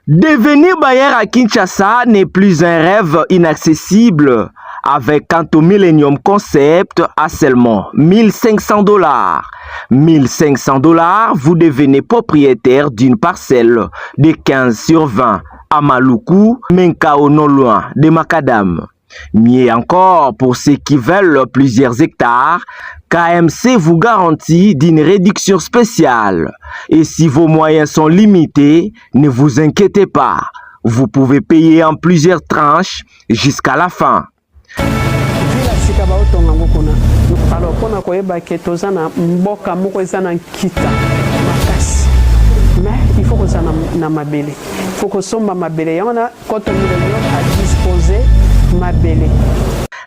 Devenir bailleur à Kinshasa n'est plus un rêve inaccessible. Avec Kanto Millennium Concept à seulement $1 500. $1 500, vous devenez propriétaire d'une parcelle de 15 sur 20 à Maluku, Menkao non loin de Macadam. Mieux encore, pour ceux qui veulent plusieurs hectares, KMC vous garantit d'une réduction spéciale. Et si vos moyens sont limités, ne vous inquiétez pas. Vous pouvez payer en plusieurs tranches jusqu'à la fin. Alors, pour mais il faut que ça na mabele. Il faut que ça mabele. On a quand on à disposer mabele.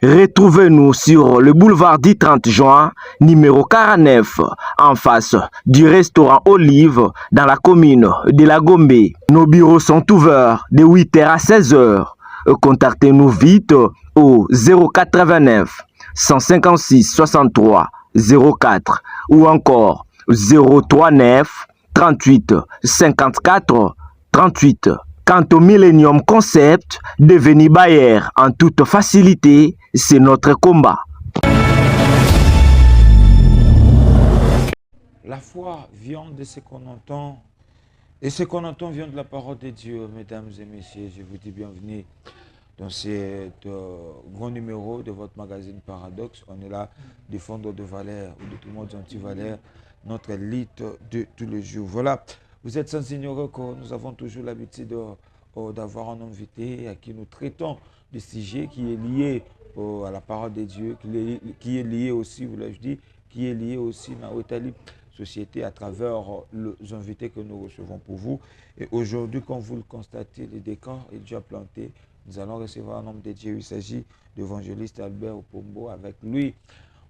Retrouvez-nous sur le boulevard du 30 juin, numéro 49, en face du restaurant Olive, dans la commune de La Gombe. Nos bureaux sont ouverts de 8h à 16h. Contactez-nous vite au 089 156 63 04 ou encore 039 38 54 38. Quant au Millennium Concept, devenir bailleur en toute facilité, c'est notre combat. La foi vient de ce qu'on entend, et ce qu'on entend vient de la parole de Dieu. Mesdames et messieurs, je vous dis bienvenue dans cet grand numéro de votre magazine Paradoxe. On est là, défendre de valeurs ou de tout le monde anti-valeurs, notre élite de tous les jours. Voilà, vous êtes sans ignorer que nous avons toujours l'habitude d'avoir un invité à qui nous traitons des sujets qui est lié à la parole de Dieu, qui est lié aussi, vous l'avez dit, qui est lié aussi à l'Italie société à travers les invités que nous recevons pour vous. Et aujourd'hui, comme vous le constatez, le décor est déjà planté. Nous allons recevoir un homme de Dieu. Il s'agit de l'évangéliste Albert Opombo. Avec lui,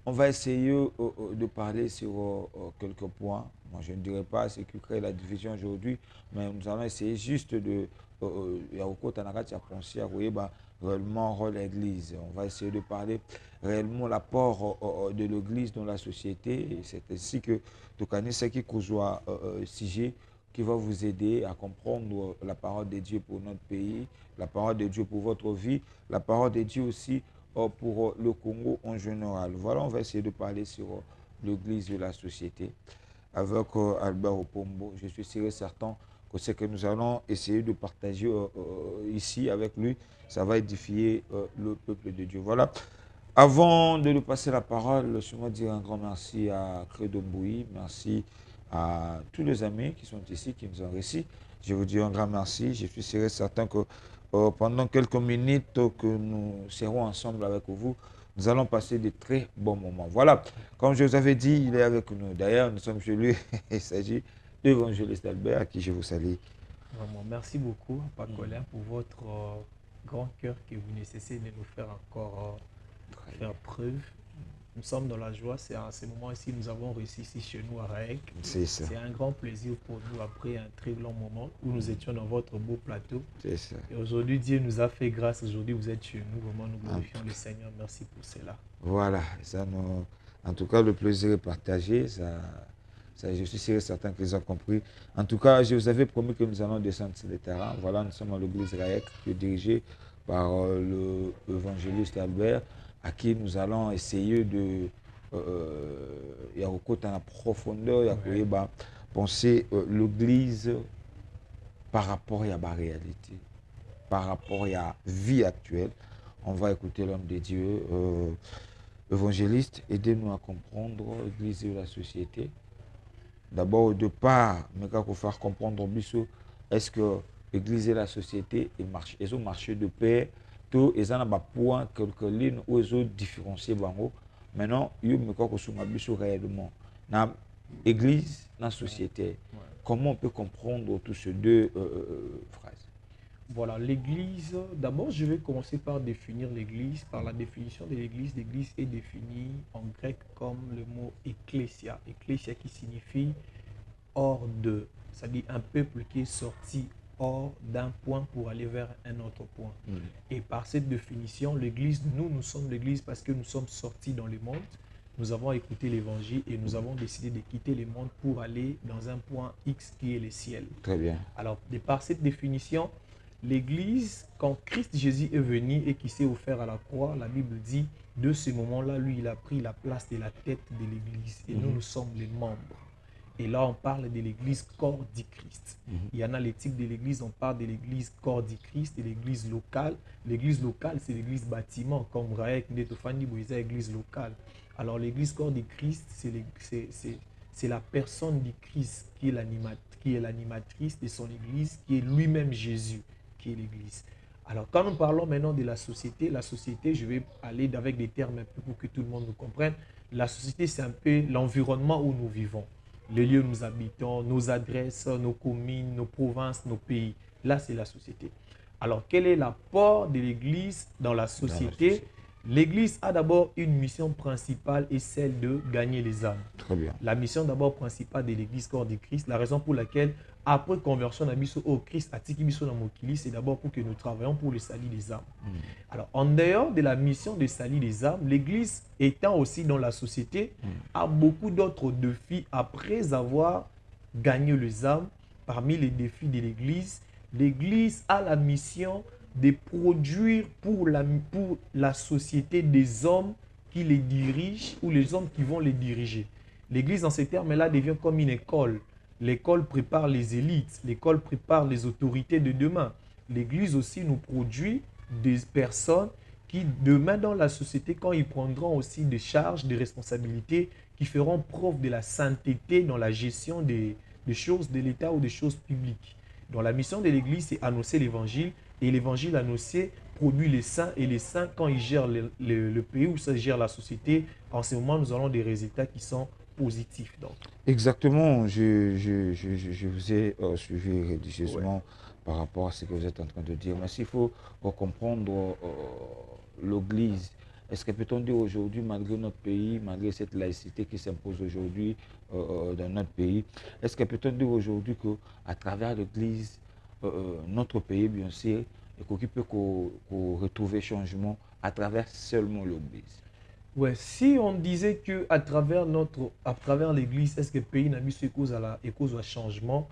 on va essayer de parler sur quelques points. Moi, je ne dirais pas ce qui crée la division aujourd'hui, mais nous allons essayer juste de... réellement rôle l'église. On va essayer de parler réellement l'apport de l'église dans la société. C'est ainsi que tu connais ce qui cause sujet qui va vous aider à comprendre la parole de Dieu pour notre pays, la parole de Dieu pour votre vie, la parole de Dieu aussi pour le Congo en général. Voilà, on va essayer de parler sur l'église de la société avec Albert Opombo. Je suis sûr et certain que ce que nous allons essayer de partager ici avec lui, ça va édifier le peuple de Dieu. Voilà. Avant de lui passer la parole, laissez-moi dire un grand merci à Credo Mbouy, merci à tous les amis qui sont ici, qui nous ont réussi. Je vous dis un grand merci. Je suis sûr et certain que pendant quelques minutes que nous serons ensemble avec vous, nous allons passer de très bons moments. Voilà, comme je vous avais dit, il est avec nous. D'ailleurs, nous sommes chez lui. Il s'agit de l'évangéliste Albert, à qui je vous salue. Vraiment, merci beaucoup, Papa Colin, pour votre grand cœur que vous nécessitez de nous faire encore faire preuve. Nous sommes dans la joie, c'est à ce moment-ci nous avons réussi ici chez nous à Raeg. C'est un grand plaisir pour nous après un très long moment où nous étions dans votre beau plateau. Et aujourd'hui, Dieu nous a fait grâce. Aujourd'hui, vous êtes chez nous. Vraiment, nous glorifions le Seigneur. Merci pour cela. Voilà, ça nous... en tout cas, le plaisir est partagé. Je suis sûr et certain qu'ils ont compris. En tout cas, je vous avais promis que nous allons descendre sur le terrain. Voilà, nous sommes à l'église Raeg, qui est dirigée par l'évangéliste Albert, à qui nous allons essayer de y a profondeur, penser l'église par rapport à la réalité, par rapport à la vie actuelle. On va écouter l'homme de Dieu, évangéliste, aidez-nous à comprendre l'église de la société. D'abord, de part, mais quand il faut faire comprendre, est-ce que l'église et la société ont marché de paix? Tout ils ont un point quelques lignes où ils ont différencié. Maintenant, ils ont réellement dans l'église, dans la société. Comment on peut comprendre tous ces deux phrases? Voilà, l'église, d'abord je vais commencer par définir l'église, par la définition de l'église. L'église est définie en grec comme le mot ecclésia. Ecclésia qui signifie hors de, c'est-à-dire un peuple qui est sorti hors d'un point pour aller vers un autre point. Et par cette définition, l'église, nous sommes l'église parce que nous sommes sortis dans le monde. nous avons écouté l'évangile et nous avons décidé de quitter le monde pour aller dans un point X qui est le ciel. Très bien. Alors, de par cette définition, l'Église, quand Christ Jésus est venu et qui s'est offert à la croix, la Bible dit, de ce moment-là, lui, il a pris la place de la tête de l'Église et nous sommes les membres. Et là, on parle de l'Église corps du Christ. Il y en a l'éthique de l'Église, on parle de l'Église corps du Christ et l'Église locale. L'Église locale, c'est l'Église bâtiment, comme Raek Ndetofani Boïsa, l'Église locale. Alors, l'Église corps du Christ, c'est la personne du Christ qui est l'animatrice de son Église, qui est lui-même Jésus, qui est l'Église. Alors, quand nous parlons maintenant de la société, je vais aller avec des termes un peu pour que tout le monde nous comprenne. La société, c'est un peu l'environnement où nous vivons. Les lieux où nous habitons, nos adresses, nos communes, nos provinces, nos pays. Là, c'est la société. Alors, quel est l'apport de l'Église dans la société? L'Église a d'abord une mission principale et celle de gagner les âmes. Très bien. La mission d'abord principale de l'Église corps du Christ, la raison pour laquelle, après conversion au Christ, c'est d'abord pour que nous travaillions pour le salut des âmes. Alors, en dehors de la mission de salut des âmes, l'Église étant aussi dans la société, a beaucoup d'autres défis après avoir gagné les âmes. Parmi les défis de l'Église a la mission de produire pour la société des hommes qui les dirigent ou les hommes qui vont les diriger. L'Église, dans ces termes-là, devient comme une école. L'école prépare les élites, l'école prépare les autorités de demain. L'Église aussi nous produit des personnes qui, demain dans la société, quand ils prendront aussi des charges, des responsabilités, qui feront preuve de la sainteté dans la gestion des choses de l'État ou des choses publiques. Donc la mission de l'Église, c'est annoncer l'Évangile. Et l'Évangile annoncé produit les saints. Et les saints, quand ils gèrent le pays ou ça gère la société, en ce moment, nous avons des résultats qui sont positifs. Donc. Exactement. Je vous ai suivi religieusement par rapport à ce que vous êtes en train de dire. Mais s'il faut comprendre l'Église, est-ce que peut-on dire aujourd'hui, malgré notre pays, malgré cette laïcité qui s'impose aujourd'hui dans notre pays, est-ce que peut-on dire aujourd'hui qu'à travers l'Église, notre pays, bien sûr, et qui peut retrouver changement à travers seulement l'Église? Ouais, si on disait qu'à travers l'Église, est-ce que le pays n'a mis cause à changement,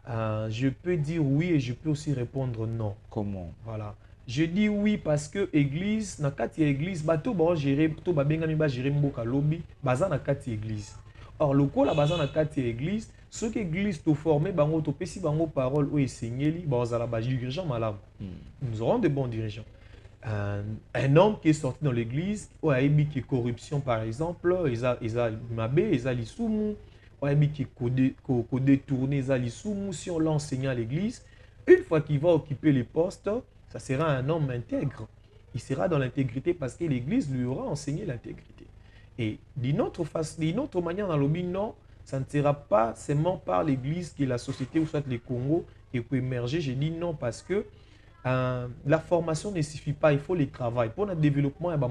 je peux dire oui et je peux aussi répondre non. Comment? Voilà. Je dis oui parce que l'Église, dans l'église, bato ba gérer, to ba bengami ba gérer mboka lobi, baza na kati église. Or le ko la baza na kati église, ceux qui église to formé bango to pesi bango parole ou enseigner ba za la ba dirigeant malam. Nous aurons de bons dirigeants. Un homme qui est sorti dans l'église, ou a émis qui est corruption par exemple, ils a mabé, ils a l'isumu, ou a émis qui est détourné, ils a l'isumu, si on l'enseigne à l'église, une fois qu'il va occuper les postes, ça sera un homme intègre. Il sera dans l'intégrité parce que l'Église lui aura enseigné l'intégrité. Et d'une autre manière, dans le non, ça ne sera pas seulement par l'Église que la société ou soit le Congo et peut émerger. J'ai dit non parce que la formation ne suffit pas, il faut le travail. Pour le développement, il y a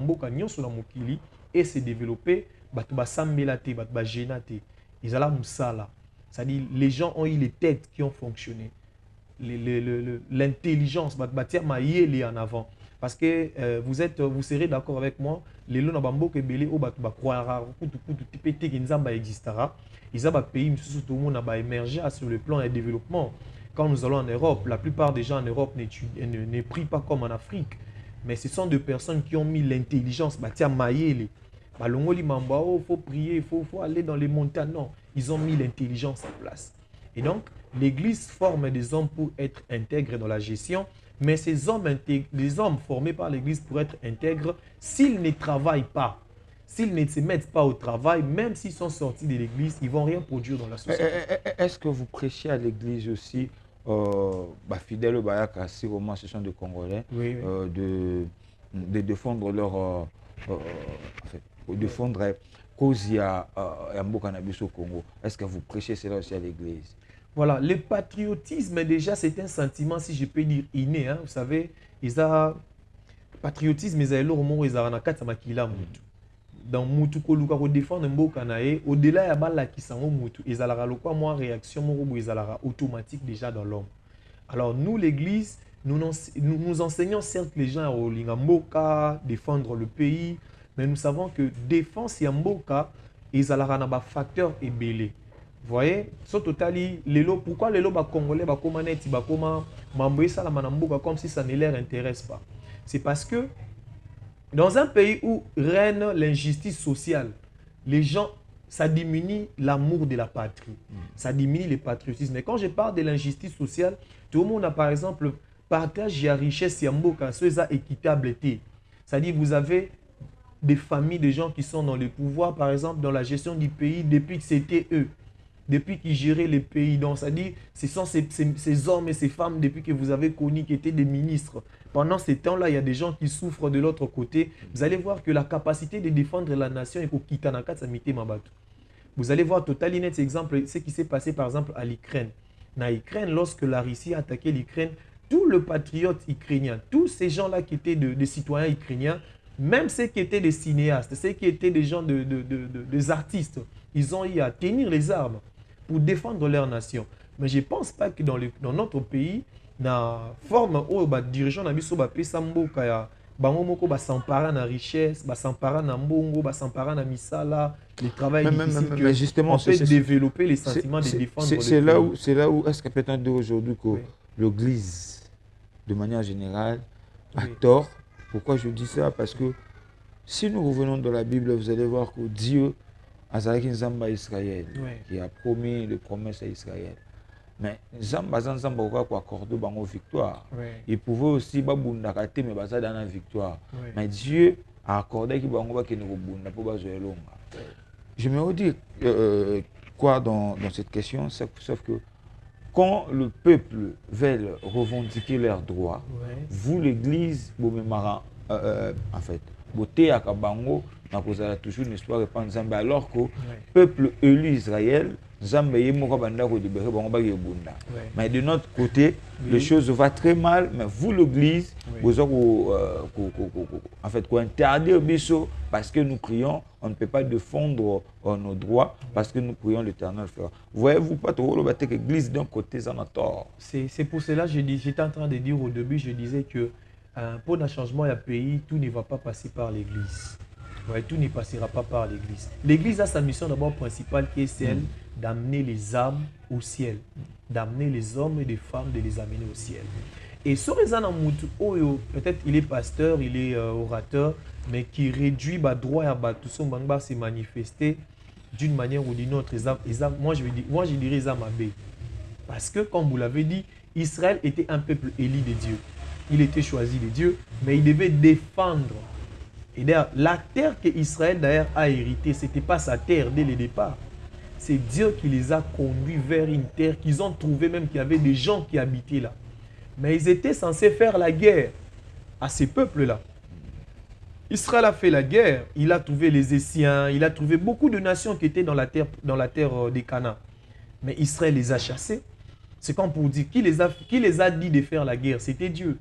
et se développer, c'est-à-dire les gens ont eu les têtes qui ont fonctionné. L'intelligence en avant parce que vous serez d'accord avec moi, les lois na que belé au batu ba croira kutu tipete ki nzamba existera, ils ont pays surtout tout le monde a émergé sur le plan du développement. Quand nous allons en Europe, la plupart des gens en Europe ne prient pas comme en Afrique, mais ce sont des personnes qui ont mis l'intelligence batia maïele balongoli mamba, il faut prier, il faut aller dans les montagnes. Non, ils ont mis l'intelligence en place. Et donc, l'Église forme des hommes pour être intègres dans la gestion, mais ces hommes, les hommes formés par l'Église pour être intègres, s'ils ne travaillent pas, s'ils ne se mettent pas au travail, même s'ils sont sortis de l'Église, ils ne vont rien produire dans la société. Est-ce que vous prêchez à l'Église aussi, fidèles au Bayaka, si vraiment ce sont des Congolais, oui. De défendre leur... défendre cause à Mboka-Nabiso au Congo? Est-ce que vous prêchez cela aussi à l'Église? Voilà, le patriotisme, déjà, c'est un sentiment, si je peux dire, inné. Hein. Vous savez, le patriotisme, ils ont le ils ont dans Moutou Koluka, pour défendre Mbokanae, au-delà, il y a la qui sont Moutou. Ils ont moins réaction, ils ont automatique déjà dans l'homme. Alors, nous, l'Église, nous enseignons certes les gens au Lingamboka, défendre le pays, Mais nous savons que défense Yamboka, ils ont un facteur ébélé. Vous voyez, pourquoi les Congolais comme si ça ne leur intéresse pas? C'est parce que dans un pays où règne l'injustice sociale, les gens, ça diminue l'amour de la patrie, ça diminue le patriotisme. Mais quand je parle de l'injustice sociale, tout le monde a par exemple partage la richesse Yamboka, c'est équitable. C'est-à-dire vous avez des familles de gens qui sont dans le pouvoir, par exemple dans la gestion du pays, depuis que c'était eux. Depuis qu'ils géraient les pays. Donc, c'est-à-dire, ce sont ces hommes et ces femmes, depuis que vous avez connu, qui étaient des ministres. Pendant ces temps-là, il y a des gens qui souffrent de l'autre côté. Vous allez voir que la capacité de défendre la nation est pour Kitanaka Samite Mabatu. Vous allez voir totalement net exemple, ce qui s'est passé par exemple à l'Ukraine. En Ukraine, lorsque la Russie a attaqué l'Ukraine, tout le patriote ukrainien, tous ces gens-là qui étaient des citoyens ukrainiens, même ceux qui étaient des cinéastes, ceux qui étaient des gens, des artistes, ils ont eu à tenir les armes pour défendre leur nation. Mais je ne pense pas que dans notre pays, la forme où les dirigeants s'emparent de la richesse, s'emparent de mbongo, s'emparent de misala, le travail difficile, mais justement, on peut développer les sentiments de défendre le pays. C'est là où est-ce que peut-on dire aujourd'hui que l'Église, de manière générale, a tort. Pourquoi je dis ça? Parce que si nous revenons dans la Bible, vous allez voir que Dieu Azalaki Nzamba Israël, qui a promis les promesses à Israël. Mais Nzamba Nzamba a accordé une victoire. Il pouvait aussi babundakate mais bazada dans la victoire. Mais Dieu a accordé qu'il va nous pour bazoer longa. Je me dis quoi dans cette question, sauf que quand le peuple veut revendiquer leurs droits, vous l'Église, vous en fait, beauté à Kabango, vous avez toujours une histoire de Panzamba, alors que le peuple élu Israël, mais de notre côté, les choses vont très mal, mais vous l'Église, vous avez en fait interdire parce que nous prions, on ne peut pas défendre nos droits parce que nous prions l'Éternel. Voyez-vous pas trop que l'Église d'un côté en a tort. C'est pour cela que j'étais en train de dire au début, je disais que pour un changement du pays, tout ne va pas passer par l'Église. Ouais, tout ne passera pas par l'Église. L'Église a sa mission d'abord principale qui est celle d'amener les âmes au ciel, d'amener les hommes et les femmes, de les amener au ciel. Et sur les peut-être il est pasteur, il est orateur, mais qui réduit le droit à tout ça, se manifester d'une manière ou d'une autre. Moi, je dirais les âmes abbés. Parce que, comme vous l'avez dit, Israël était un peuple élu de Dieu. Il était choisi de Dieu, mais il devait défendre. Et d'ailleurs, la terre qu'Israël d'ailleurs a héritée, ce n'était pas sa terre dès le départ. C'est Dieu qui les a conduits vers une terre qu'ils ont trouvé même qu'il y avait des gens qui habitaient là. Mais ils étaient censés faire la guerre à ces peuples-là. Israël a fait la guerre, il a trouvé les Essiens, il a trouvé beaucoup de nations qui étaient dans la terre des Canaan. Mais Israël les a chassés. C'est comme pour dire, qui les a dit de faire la guerre? C'était Dieu.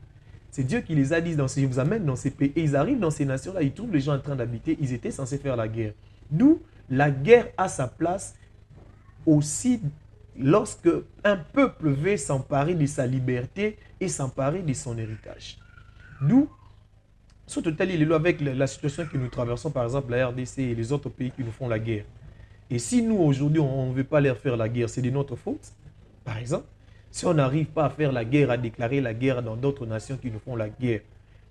C'est Dieu qui les a dit, je vous amène dans ces pays. Et ils arrivent dans ces nations-là, ils trouvent les gens en train d'habiter. Ils étaient censés faire la guerre. D'où la guerre a sa place aussi lorsque un peuple veut s'emparer de sa liberté et s'emparer de son héritage. D'où, surtout avec la situation que nous traversons, par exemple la RDC et les autres pays qui nous font la guerre. Et si nous, aujourd'hui, on ne veut pas leur faire la guerre, c'est de notre faute, par exemple. Si on n'arrive pas à faire la guerre, à déclarer la guerre dans d'autres nations qui nous font la guerre,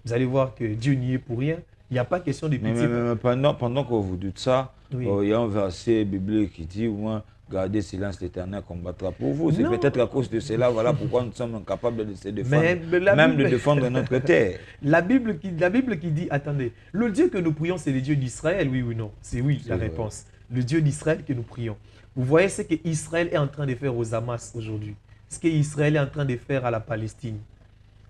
vous allez voir que Dieu n'y est pour rien. Il n'y a pas question de pitié. Mais pendant que vous dites ça, il y a un verset biblique qui dit, moi, gardez silence, l'Éternel combattra pour vous. C'est peut-être à cause de cela, voilà pourquoi nous sommes incapables de se défendre, même de défendre notre terre. La Bible qui dit, attendez, le Dieu que nous prions, c'est le Dieu d'Israël, oui ou non? C'est oui, la réponse. Le Dieu d'Israël que nous prions. Vous voyez ce qu'Israël est en train de faire aux Hamas aujourd'hui. Ce qu'Israël est en train de faire à la Palestine.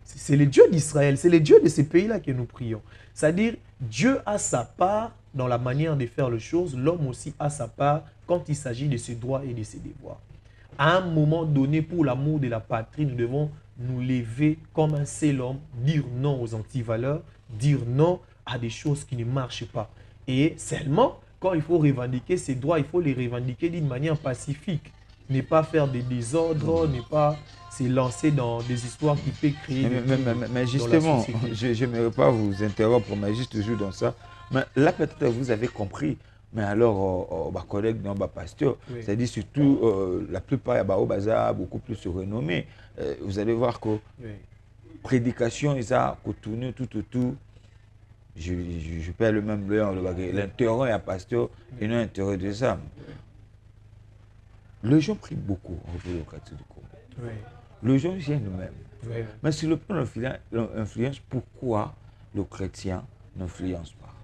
C'est le Dieu d'Israël, c'est le Dieu de ces pays-là que nous prions. C'est-à-dire, Dieu a sa part dans la manière de faire les choses, l'homme aussi a sa part quand il s'agit de ses droits et de ses devoirs. À un moment donné, pour l'amour de la patrie, nous devons nous lever comme un seul homme, dire non aux antivaleurs, dire non à des choses qui ne marchent pas. Et seulement, quand il faut revendiquer ses droits, il faut les revendiquer d'une manière pacifique. Ne pas faire des désordres, ne pas se lancer dans des histoires qui peuvent créer mais justement, je n'aimerais pas vous interrompre, mais juste toujours dans ça. Mais là, peut-être vous avez compris. Mais alors, ma collègue, non, ma pasteur, Oui. c'est-à-dire surtout, la plupart, il y a au bazar beaucoup plus renommés. Vous allez voir que Oui. prédication, ils ont tourné tout autour. Je perds le même lien. L'intérêt à pasteur et non l'intérêt des âmes. Les gens prient beaucoup en République démocratique du Congo. Oui. Les gens viennent eux-mêmes. Oui. Mais sur le plan de l'influence, pourquoi le chrétien n'influence pas?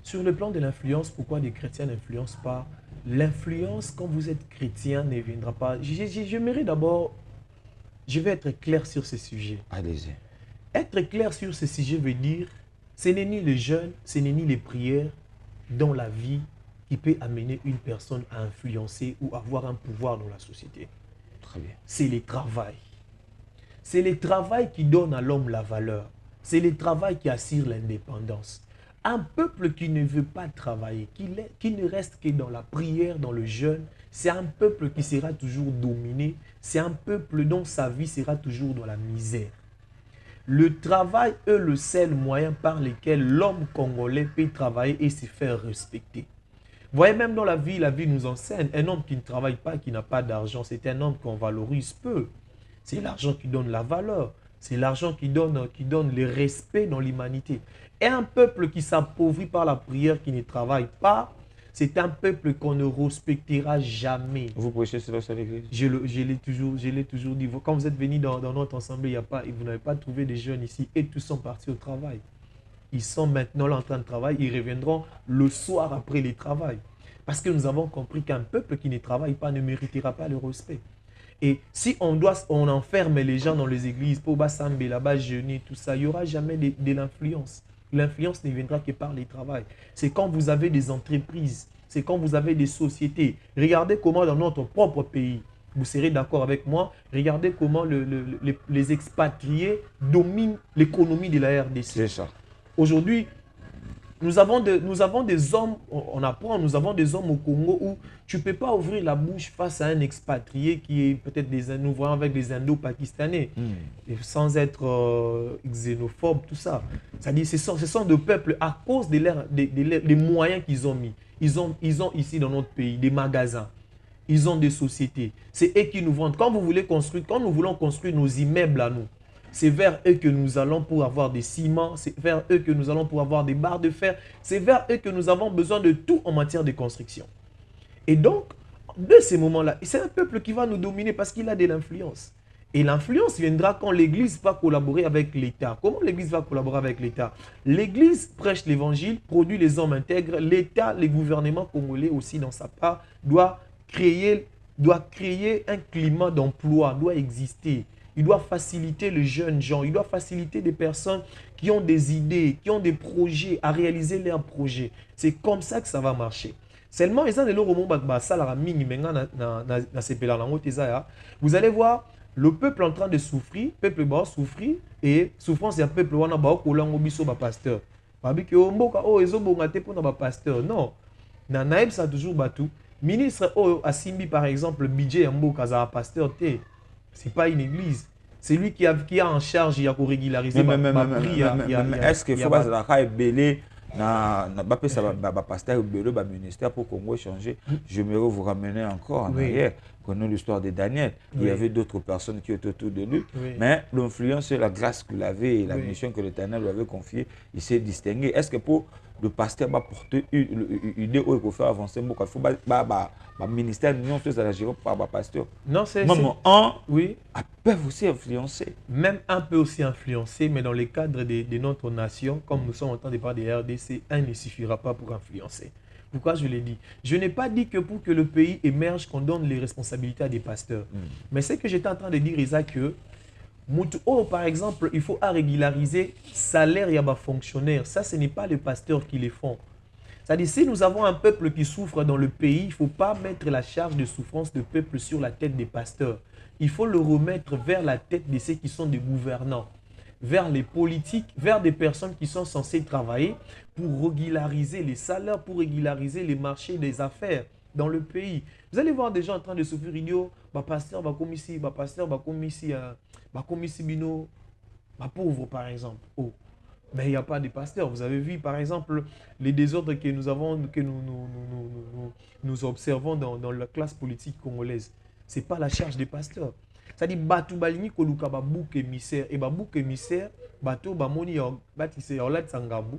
Sur le plan de l'influence, pourquoi les chrétiens n'influencent pas? L'influence, quand vous êtes chrétien, ne viendra pas. J'aimerais d'abord, je vais être clair sur ce sujet. Allez-y. Être clair sur ce sujet veut dire, ce n'est ni les jeûnes, ce n'est ni les prières dans la vie qui peut amener une personne à influencer ou avoir un pouvoir dans la société. Très bien. C'est le travail. C'est le travail qui donne à l'homme la valeur. C'est le travail qui assure l'indépendance. Un peuple qui ne veut pas travailler, qui ne reste que dans la prière, dans le jeûne, c'est un peuple qui sera toujours dominé. C'est un peuple dont sa vie sera toujours dans la misère. Le travail est le seul moyen par lequel l'homme congolais peut travailler et se faire respecter. Vous voyez, même dans la vie nous enseigne, un homme qui ne travaille pas, qui n'a pas d'argent, c'est un homme qu'on valorise peu. C'est l'argent qui donne la valeur. C'est l'argent qui donne le respect dans l'humanité. Et un peuple qui s'appauvrit par la prière, qui ne travaille pas, c'est un peuple qu'on ne respectera jamais. Vous prêchez cela à l'église? Je l'ai toujours dit. Quand vous êtes venus dans notre assemblée, vous n'avez pas trouvé des jeunes ici et tous sont partis au travail. Ils sont maintenant là en train de travailler. Ils reviendront le soir après le travail. Parce que nous avons compris qu'un peuple qui ne travaille pas ne méritera pas le respect. Et si on enferme les gens dans les églises pour bassamber là-bas, jeûner, tout ça, il n'y aura jamais de l'influence. L'influence ne viendra que par le travail. C'est quand vous avez des entreprises, c'est quand vous avez des sociétés. Regardez comment dans notre propre pays, vous serez d'accord avec moi, regardez comment les expatriés dominent l'économie de la RDC. C'est ça. Aujourd'hui, nous avons des hommes, on apprend, nous avons des hommes au Congo où tu ne peux pas ouvrir la bouche face à un expatrié qui est peut-être nous voyons avec des Indo-Pakistanais, sans être xénophobe, tout ça. C'est-à-dire ce sont des peuples à cause des moyens qu'ils ont mis. Ils ont ici dans notre pays des magasins, ils ont des sociétés. C'est eux qui nous vendent. Quand nous voulons construire nos immeubles à nous, c'est vers eux que nous allons pour avoir des ciments, c'est vers eux que nous allons pour avoir des barres de fer, c'est vers eux que nous avons besoin de tout en matière de construction. Et donc, de ces moments-là, c'est un peuple qui va nous dominer parce qu'il a de l'influence. Et l'influence viendra quand l'Église va collaborer avec l'État. Comment l'Église va collaborer avec l'État? L'Église prêche l'Évangile, produit les hommes intègres. L'État, le gouvernement congolais aussi dans sa part, doit créer un climat d'emploi, doit exister. Il doit faciliter les jeunes gens, il doit faciliter des personnes qui ont des idées, qui ont des projets, à réaliser leurs projets. C'est comme ça que ça va marcher. Seulement, vous allez voir le peuple en train de souffrir, le peuple va souffrir, et souffrance, il y a un peuple qui va pasteur. Non, Nanaïb, ça a toujours battu. Ministre Asimbi, par exemple, le budget de pasteur, c'est pas une église. C'est lui qui a en charge, il a régulariser est-ce qu'il faut pas belé na pasteur belé ministère pour Congo changer? J'aimerais vous ramener encore en arrière. Prenons l'histoire de Daniel. Il y avait d'autres personnes qui étaient autour de lui, mais l'influence et la grâce qu'il avait et la mission que l'Éternel lui avait confiée, il s'est distingué. Est-ce que pour le pasteur va porter une idée où il faut faire avancer, il faut le ministère de l'Union à la gérer par le pasteur? Non, c'est même un oui, peuvent aussi influencer. Même un peut aussi influencer, mais dans le cadre de notre nation, comme nous sommes en train de parler des RDC, un ne suffira pas pour influencer. Pourquoi je l'ai dit? Je n'ai pas dit que pour que le pays émerge, qu'on donne les responsabilités à des pasteurs. Mais ce que j'étais en train de dire, c'est que par exemple, il faut régulariser le salaire et les fonctionnaires. Ça, ce n'est pas les pasteurs qui les font. C'est-à-dire, si nous avons un peuple qui souffre dans le pays, il ne faut pas mettre la charge de souffrance du peuple sur la tête des pasteurs. Il faut le remettre vers la tête de ceux qui sont des gouvernants, vers les politiques, vers des personnes qui sont censées travailler pour régulariser les salaires, pour régulariser les marchés des affaires dans le pays. Vous allez voir des gens en train de souffrir, idiot, pasteur va comme ici, pasteur va comme ici, bino, pauvre par exemple. Oh. Mais il n'y a pas de pasteur. Vous avez vu, par exemple, les désordres que nous observons dans la classe politique congolaise. Ce n'est pas la charge des pasteurs. C'est-à-dire, Batou Balini Koluka Babouk émissaire. Et Babouk émissaire, Batou Bamoni Batissé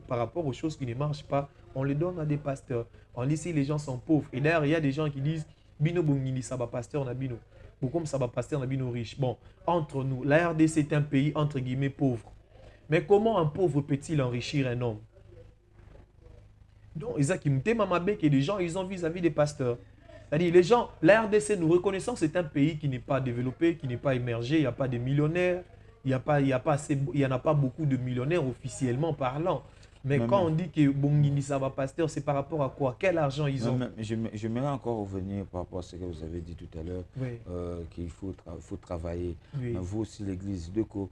par rapport aux choses qui ne marchent pas, on les donne à des pasteurs. On dit si les gens sont pauvres. Et d'ailleurs, il y a des gens qui disent Bino Bongini, ça va pasteur, on a Bino. Ou comme ça va pasteur, on a Bino riche. Bon, entre nous, la RDC est un pays entre guillemets pauvre. Mais comment un pauvre peut-il enrichir un homme? Donc, Isaac Mamabe, que les gens, ils ont vis-à-vis des pasteurs. C'est-à-dire, les gens, la RDC, nous reconnaissons, c'est un pays qui n'est pas développé, qui n'est pas émergé, il n'y a pas de millionnaires, il n'y en a pas beaucoup de millionnaires officiellement parlant. Mais quand on dit que Bongini Saba Pasteur, c'est par rapport à quoi? Quel argent ils ont? J'aimerais encore revenir par rapport à ce que vous avez dit tout à l'heure, oui. Qu'il faut travailler. Oui. Mais vous aussi, l'Église de Co.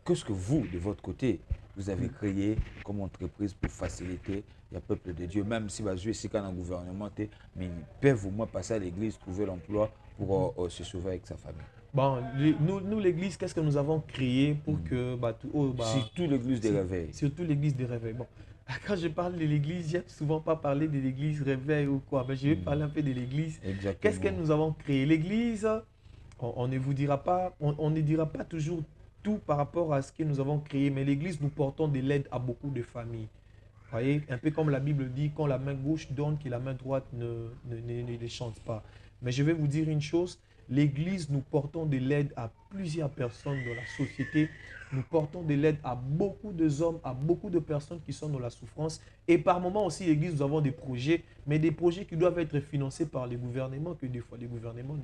Qu'est-ce que vous, de votre côté, vous avez créé comme entreprise pour faciliter le peuple de Dieu, même si vous jouez dans le gouvernement, mais ils peuvent au moins passer à l'église, trouver l'emploi pour se sauver avec sa famille. Bon, nous l'église, qu'est-ce que nous avons créé pour que... surtout l'église des réveils. Surtout l'église des réveils. Bon, quand je parle de l'église, j'aime souvent pas parler de l'église réveil ou quoi, mais je vais parler un peu de l'église. Qu'est-ce que nous avons créé? L'église, on ne vous dira pas, on ne dira pas toujours tout par rapport à ce que nous avons créé, mais l'église, nous portons de l'aide à beaucoup de familles. Vous voyez, un peu comme la Bible dit, quand la main gauche donne, que la main droite ne chante pas. Mais je vais vous dire une chose, l'église, nous portons de l'aide à plusieurs personnes dans la société. Nous portons de l'aide à beaucoup de hommes, à beaucoup de personnes qui sont dans la souffrance. Et par moments aussi, l'église, nous avons des projets, mais des projets qui doivent être financés par les gouvernements, que des fois les gouvernements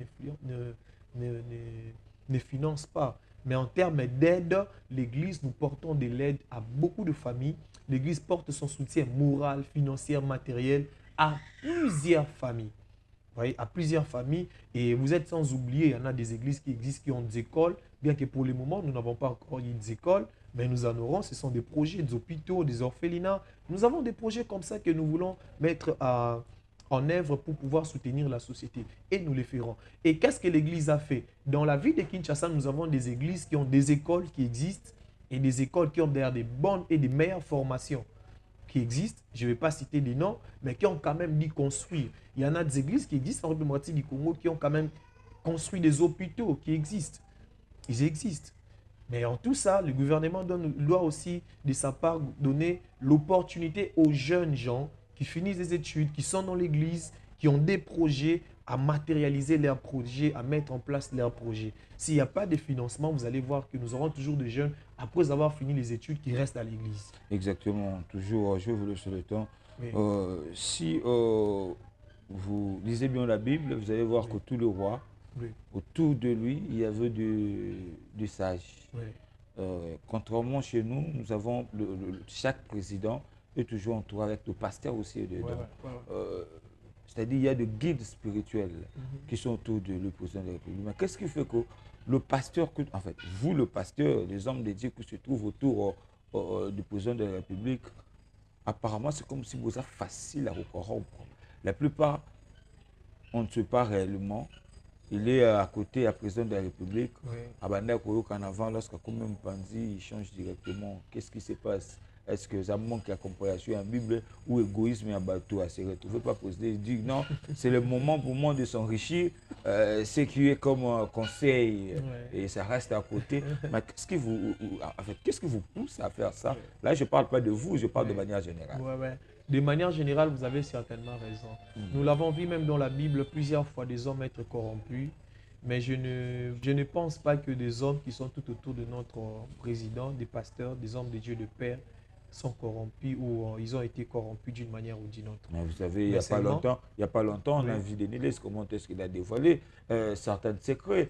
ne financent pas. Mais en termes d'aide, l'Église, nous portons de l'aide à beaucoup de familles. L'Église porte son soutien moral, financier, matériel à plusieurs familles. Vous voyez, à plusieurs familles. Et vous êtes sans oublier, il y en a des églises qui existent, qui ont des écoles. Bien que pour le moment, nous n'avons pas encore eu des écoles, mais nous en aurons. Ce sont des projets, des hôpitaux, des orphelinats. Nous avons des projets comme ça que nous voulons mettre en œuvre pour pouvoir soutenir la société. Et nous les ferons. Et qu'est-ce que l'Église a fait? Dans la ville de Kinshasa, nous avons des églises qui ont des écoles qui existent et des écoles qui ont d'ailleurs des bonnes et des meilleures formations qui existent. Je ne vais pas citer des noms, mais qui ont quand même dit construire. Il y en a des églises qui existent en République du Congo qui ont quand même construit des hôpitaux qui existent. Ils existent. Mais en tout ça, le gouvernement doit aussi, de sa part, donner l'opportunité aux jeunes gens qui finissent des études, qui sont dans l'église, qui ont des projets, à matérialiser leurs projets, à mettre en place leurs projets. S'il n'y a pas de financement, vous allez voir que nous aurons toujours des jeunes, après avoir fini les études, qui restent à l'église. Exactement. Toujours, je vous laisse le temps. Oui. Si vous lisez bien la Bible, vous allez voir que tout le roi, autour de lui, il y avait du sage. Contrairement chez nous, nous avons chaque président est toujours entouré avec le pasteur aussi dedans. C'est-à-dire il y a des guides spirituels qui sont autour de le président de la République. Mais qu'est-ce qui fait que le pasteur, en fait, vous le pasteur, les hommes de Dieu qui se trouvent autour du président de la République, apparemment c'est comme si vous êtes facile à vous corrompre. La plupart, on ne sait pas réellement. Il est à côté du président de la République. À Banda Koyo Kanavan, lorsqu'il y a comme Panzi, il change directement. Qu'est-ce qui se passe? Est-ce que ça manque de compréhension en Bible ou égoïsme et bateau à se retrouver pas poser? Il dit non, c'est le moment pour moi de s'enrichir, ce qui est comme conseil et ça reste à côté. Mais qu'est-ce qui vous pousse à faire ça? Là, je ne parle pas de vous, je parle de manière générale. De manière générale, vous avez certainement raison. Nous l'avons vu même dans la Bible plusieurs fois des hommes être corrompus. Mais je ne pense pas que des hommes qui sont tout autour de notre président, des pasteurs, des hommes de Dieu, de Père, sont corrompus ou ils ont été corrompus d'une manière ou d'une autre. Mais vous savez, il n'y a pas longtemps, on a vu Denis, comment est-ce qu'il a dévoilé certains secrets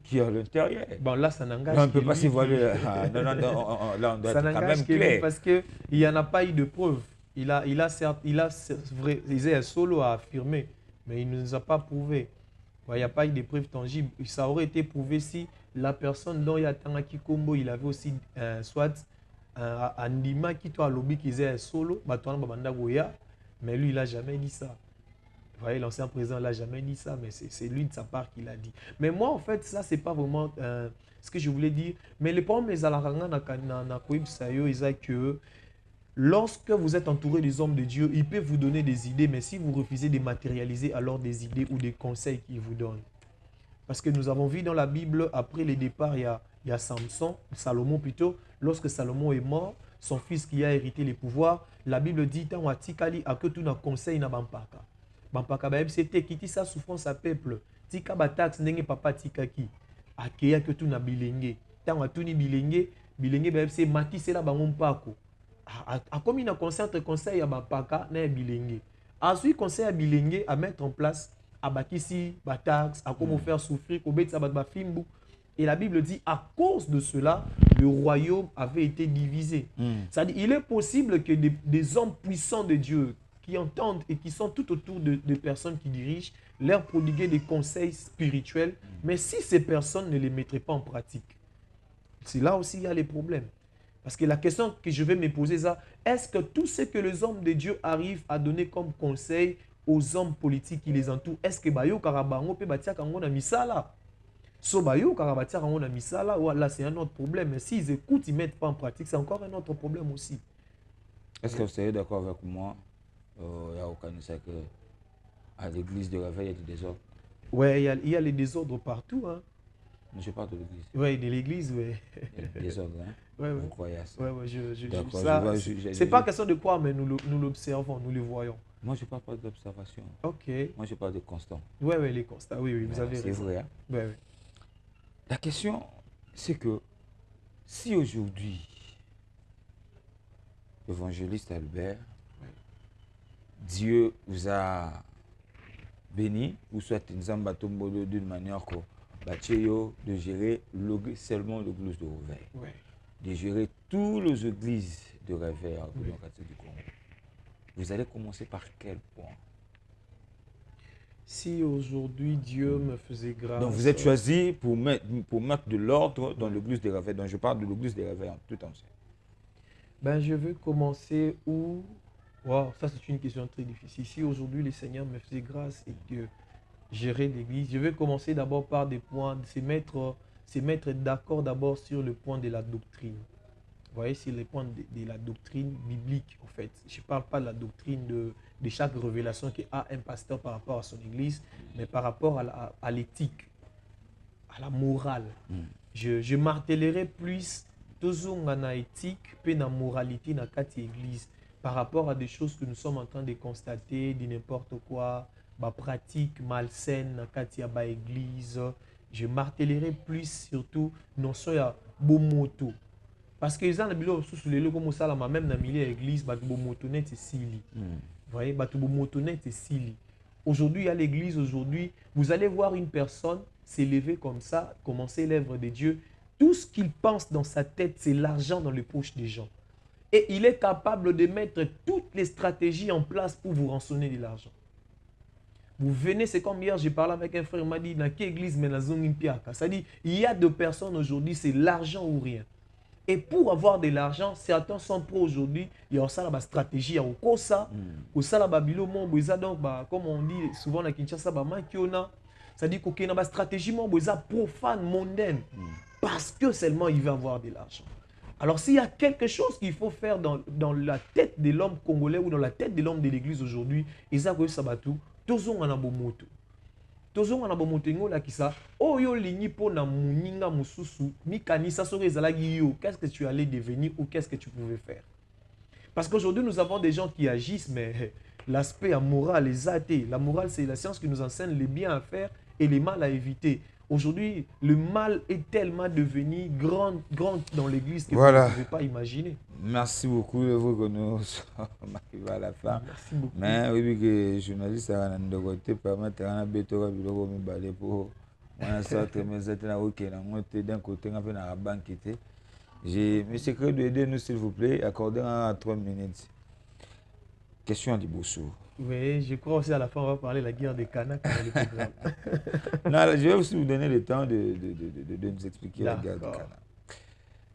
qui à l'intérieur. Bon, là, ça n'engage on ne peut pas s'y voiler. Là, on doit être quand même clair. Parce qu'il n'y en a pas eu de preuves. Il a un solo à affirmer, mais il ne nous a pas prouvé. Il n'y a pas eu de preuves tangibles. Ça aurait été prouvé si la personne dont il y a Tangaki Kombo, il avait aussi soit Andima qui a lobby qui faisait un solo, mais lui il n'a jamais dit ça. Vous voyez, l'ancien président ne l'a jamais dit ça, mais c'est lui de sa part qui l'a dit. Mais moi, en fait, ça, c'est pas vraiment ce que je voulais dire. Mais le problème, les alaranga na koib sayo, ils que lorsque vous êtes entouré des hommes de Dieu, ils peuvent vous donner des idées, mais si vous refusez de matérialiser alors des idées ou des conseils qu'ils vous donnent. Parce que nous avons vu dans la Bible, après le départ, il y a Salomon plutôt, lorsque Salomon est mort, son fils qui a hérité les pouvoirs, la Bible dit, tant à Tikali, à que tout n'a conseil na bampaka. Bampaka, c'était quitter sa souffrance à peuple. Tika batax n'enge papa tikaki. Akeya que tout n'a bilenge. Tant à tout ni bilenge, c'est matisse la bangompako. A comme il a conseil à bampaka, n'a bilenge. Ensuite, conseil à bilenge à mettre en place à bakisi, batax, à comment faire souffrir, fimbu. Et la Bible dit, à cause de cela, le royaume avait été divisé. C'est-à-dire, il est possible que des hommes puissants de Dieu, qui entendent et qui sont tout autour de personnes qui dirigent, leur prodiguer des conseils spirituels, mais si ces personnes ne les mettraient pas en pratique, c'est là aussi il y a les problèmes. Parce que la question que je vais me poser, c'est est-ce que tout ce que les hommes de Dieu arrivent à donner comme conseil aux hommes politiques qui les entourent, est-ce que Bayo Karabango peut bâtir quand on a mis ça là? So Bayo Karabatia quand on a mis ça là, là c'est un autre problème. Mais s'ils écoutent, ils ne mettent pas en pratique, c'est encore un autre problème aussi. Est-ce que vous serez d'accord avec moi? Il y a aucun que à l'église de Réveil, il y a des désordres. Oui, il y a les désordres partout. Hein. Je parle de l'église. Oui, de l'église, oui. Il y a des désordres, hein? Oui, oui. Vous croyez à ça? Oui, oui, c'est pas question de croire, mais nous l'observons, nous le voyons. Moi, je ne parle pas d'observation. Ok. Moi, je parle de constat. Oui, oui, les constats. Oui, oui, vous avez raison. C'est vrai. Hein? Oui, oui. La question, c'est que si aujourd'hui, l'évangéliste Albert, Dieu vous a béni, ou soit d'une manière de gérer seulement l'église de Réveil, de gérer toutes les églises de Réveil du Congo. Vous allez commencer par quel point? Si aujourd'hui Dieu me faisait grâce... Donc vous êtes choisi pour mettre de l'ordre dans l'église des Réveils. Donc je parle de l'église des Réveils tout entier. Ben, je veux commencer où... Wow, ça c'est une question très difficile. Si aujourd'hui le Seigneur me faisait grâce et que gérer l'église, je vais commencer d'abord par des points, se mettre d'accord d'abord sur le point de la doctrine. Vous voyez, c'est le point de la doctrine biblique, en fait. Je ne parle pas de la doctrine de chaque révélation qu'a un pasteur par rapport à son église, mais par rapport à l'éthique, à la morale. Je martellerai plus toujours na éthique et na moralité dans cette église par rapport à des choses que nous sommes en train de constater, de n'importe quoi, ma pratique malsaine dans cette église. Je martellerai plus surtout non seulement bomoto. Parce que les gens sous les comme ça même dans milieu église ba bomoto net sili. Vous voyez, ba bomoto net sili. Aujourd'hui, il y a l'église aujourd'hui, vous allez voir une personne s'élever comme ça, commencer l'œuvre de Dieu. Tout ce qu'il pense dans sa tête, c'est l'argent dans les poches des gens. Et il est capable de mettre toutes les stratégies en place pour vous rançonner de l'argent. Vous venez, c'est comme hier, j'ai parlé avec un frère, il m'a dit, dans quelle église, mais dans une piaka. C'est-à-dire, il y a deux personnes aujourd'hui, c'est l'argent ou rien. Et pour avoir de l'argent, certains sont pro aujourd'hui, il y a aussi la stratégie, il y a aussi ça, comme on dit souvent à Kinshasa, c'est-à-dire qu'il y a une stratégie profane, mondaine, parce que seulement il veut avoir de l'argent. Alors s'il y a quelque chose qu'il faut faire dans la tête de l'homme congolais ou dans la tête de l'homme de l'église aujourd'hui, Isaac Sabatou, tous ont un abomoto. Tous ont un abomoto là qui ça. Oh yo lini po na muninga mususu, mi kanisa sore zalagi yo. Qu'est-ce que tu allais devenir ou qu'est-ce que tu pouvais faire? Parce qu'aujourd'hui nous avons des gens qui agissent, mais l'aspect moral, les athées. La morale c'est la science qui nous enseigne les biens à faire et les mal à éviter. Aujourd'hui, le mal est tellement devenu grand dans l'église que voilà. Vous ne pouvez pas imaginer. Merci beaucoup de vous que nous sommes arrivés à la fin. Merci beaucoup. Mais oui, que journaliste a un côté permettre à un béton de balai pour moi sorte mes états d'un côté on a la banque était. J'ai mes secrets de aider nous s'il vous plaît, accordez 3 minutes. Question du Bossou. Oui, je crois aussi à la fin, on va parler de la guerre des Kanaks dans le programme. Non, je vais aussi vous donner le temps de nous expliquer la guerre des Kanaks.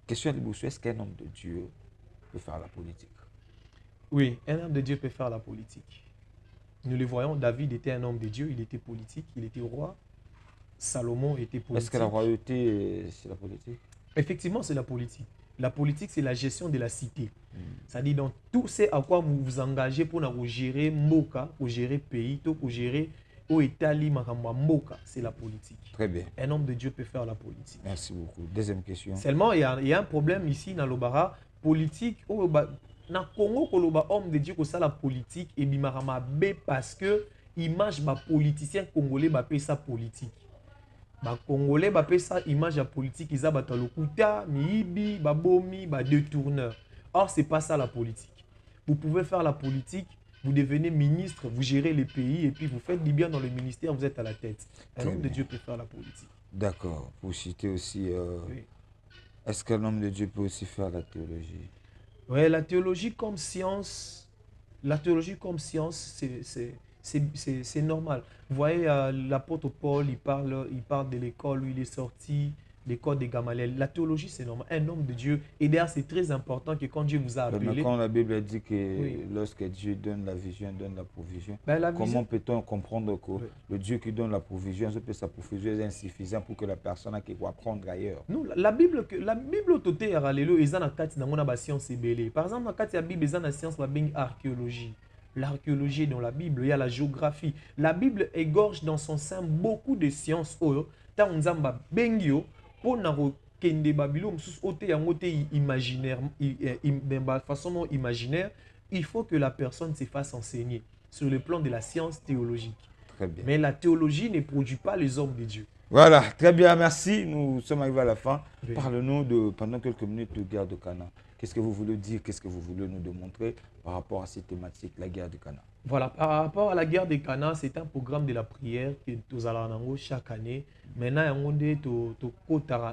Question du Bossou, est-ce qu'un homme de Dieu peut faire la politique? Oui, un homme de Dieu peut faire la politique. Nous le voyons, David était un homme de Dieu, il était politique, il était roi. Salomon était politique. Est-ce que la royauté, c'est la politique? Effectivement, c'est la politique. La politique, c'est la gestion de la cité. C'est-à-dire dans tout ce à quoi vous vous engagez pour gérer Mboka, pour gérer pays, pour gérer au Italie, Mboka, c'est la politique. Très bien. Un homme de Dieu peut faire la politique. Merci beaucoup. Deuxième question. Seulement, il y a un problème ici dans l'Obara. Politique, dans le Congo, homme de Dieu, ça la politique, et bimarama B parce que image ba politicien congolais ba sa politique. Ba congolais ba sa image la politique, ils ont lokuta, miibi, ba bomi, ba détourneur. Or, c'est pas ça la politique. Vous pouvez faire la politique, vous devenez ministre, vous gérez les pays et puis vous faites du bien dans le ministère, vous êtes à la tête. Un homme de Dieu peut faire la politique. D'accord. Pour citer aussi, oui. Est-ce qu'un homme de Dieu peut aussi faire la théologie? Oui, la théologie comme science, c'est normal. Vous voyez, l'apôtre Paul, il parle de l'école où il est sorti, l'école des Gamaliel. La théologie, c'est normal. Un homme de Dieu. Et d'ailleurs, c'est très important que quand Dieu vous a appelé... Mais quand la Bible dit que lorsque Dieu donne la vision, donne la provision, comment peut-on comprendre que le Dieu qui donne la provision, sa provision est insuffisante pour que la personne qui doit prendre ailleurs? Non, la Bible, autoté, alléluia, ils ont la science ébélée. Par exemple, dans la Bible, ils ont la science, l'archéologie. L'archéologie dans la Bible, il y a la géographie. La Bible égorge dans son sein beaucoup de sciences. Tant on zamba bengio pour kende babilo imaginaire, façon imaginaire, il faut que la personne se fasse enseigner sur le plan de la science théologique. Très bien. Mais la théologie ne produit pas les hommes de Dieu. Voilà, très bien, merci. Nous sommes arrivés à la fin. Oui. Parle-nous de, pendant quelques minutes, de guerre de Cana. Qu'est-ce que vous voulez dire, qu'est-ce que vous voulez nous démontrer par rapport à cette thématique, la guerre de Cana? Voilà, par rapport à la guerre de Cana, c'est un programme de la prière que nous allons chaque année. Maintenant, on est au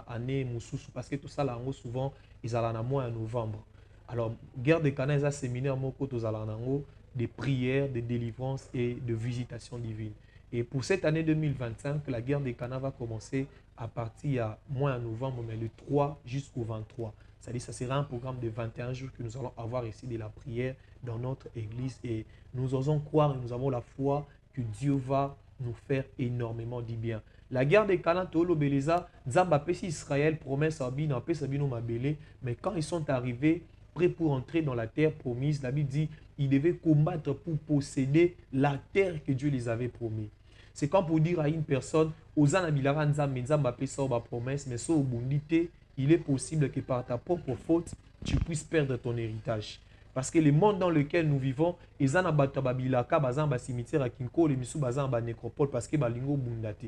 année parce que tout ça, souvent, ils allons en novembre. Alors, guerre de Cana, c'est un séminaire de prière, de délivrance et de visitation divine. Et pour cette année 2025, la guerre des Cana va commencer à partir en novembre, mais le 3 jusqu'au 23. C'est-à-dire que ça sera un programme de 21 jours que nous allons avoir ici de la prière dans notre église. Et nous osons croire et nous avons la foi que Dieu va nous faire énormément du bien. La guerre des Cana, Tolo Beleza, Zamba Pessi Israël, promesse Abina, Pesabino Mabele, mais quand ils sont arrivés, prêts pour entrer dans la terre promise, la Bible dit qu'ils devaient combattre pour posséder la terre que Dieu les avait promis. C'est comme pour dire à une personne, promesse, mais il est possible que par ta propre faute, tu puisses perdre ton héritage. Parce que le monde dans lequel nous vivons, ils ont un cimetière à Kinko, les Missou bazan nécropole parce que balingo bundate.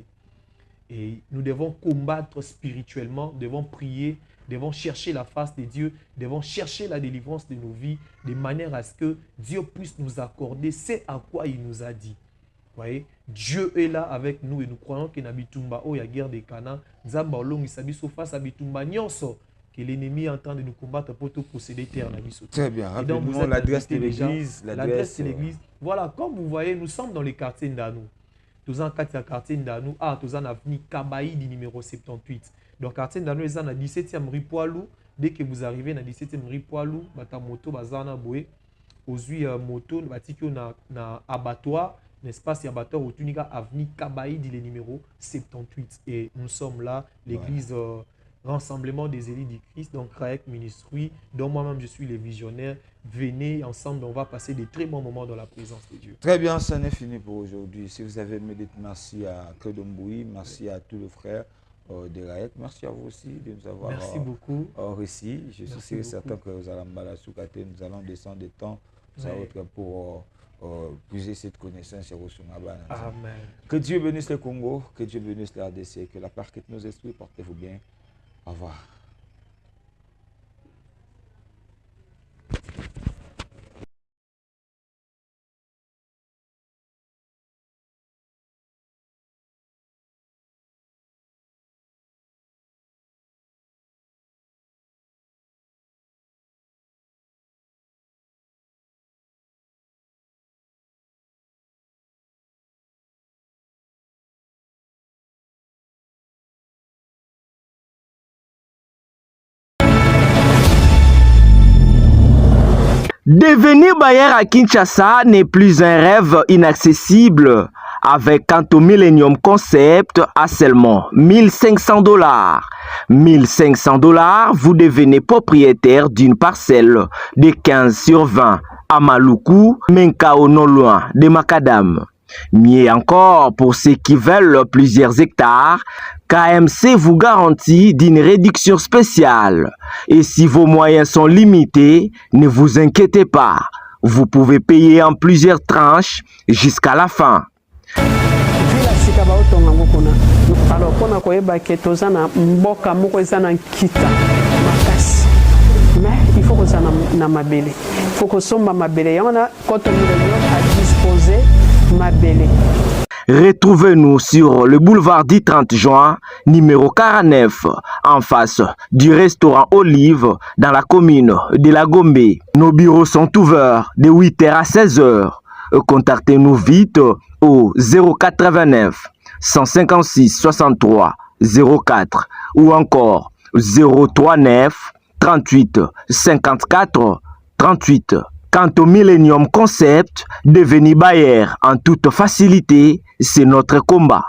Et nous devons combattre spirituellement, devons prier, devons chercher la face de Dieu, devons chercher la délivrance de nos vies, de manière à ce que Dieu puisse nous accorder ce à quoi il nous a dit. Vous voyez, Dieu est là avec nous et nous croyons que Nabitumba, oh, il y a guerre des Cana, Zamba Long, il s'habille face à Bitumba, Nyonso, que l'ennemi est en train de nous combattre pour tout posséder terre. Très bien, rappelez-nous l'adresse de l'église. L'adresse de l'église. Voilà, comme vous voyez, nous sommes dans les quartiers Ndanou. Nous avons un quartier Ndanou, nous avons l'avenue Kabaïdi numéro 78. Donc, quartier Ndanou, ils sont à 17e rue Poilou. Dès que vous arrivez à 17e rue Poilou, bata moto, bazana boé, ozui moto, batiki na abattoir. N'est-ce pas, c'est abattoir au Tunika, avenue Kabaïdi, le numéro 78. Et nous sommes là, l'église Rassemblement des élites du Christ, donc Raek Ministry, dont moi-même je suis le visionnaire. Venez ensemble, on va passer de très bons moments dans la présence de Dieu. Très bien, ça n'est fini pour aujourd'hui. Si vous avez aimé, dites merci à Kedomboui, merci à tous les frères de Raek. Merci à vous aussi de nous avoir reçus. Je suis certain que vous allez nous allons descendre des temps pour puiser cette connaissance sur Amen. Que Dieu bénisse le Congo, que Dieu bénisse la RDC, que la paix quitte nos esprits, portez-vous bien. Au revoir. Devenir bailleur à Kinshasa n'est plus un rêve inaccessible. Avec Kanto Millennium Concept à seulement 1500 $. 1500 $, vous devenez propriétaire d'une parcelle de 15 sur 20 à Maluku, Menkao non loin de Macadam. Mieux encore, pour ceux qui veulent plusieurs hectares, KMC vous garantit d'une réduction spéciale. Et si vos moyens sont limités, ne vous inquiétez pas. Vous pouvez payer en plusieurs tranches jusqu'à la fin. Alors, pour nous koyeba ke toza na mboka moko eza na nkita makasi. Mais il faut que ça na mabele. Il faut que somba mabele yana koto milio à disposer mabele. Retrouvez-nous sur le boulevard du 30 juin, numéro 49, en face du restaurant Olive, dans la commune de La Gombe. Nos bureaux sont ouverts de 8h à 16h. Contactez-nous vite au 089 156 63 04 ou encore 039 38 54 38. Quant au Millennium Concept, devenir bailleur en toute facilité, c'est notre combat.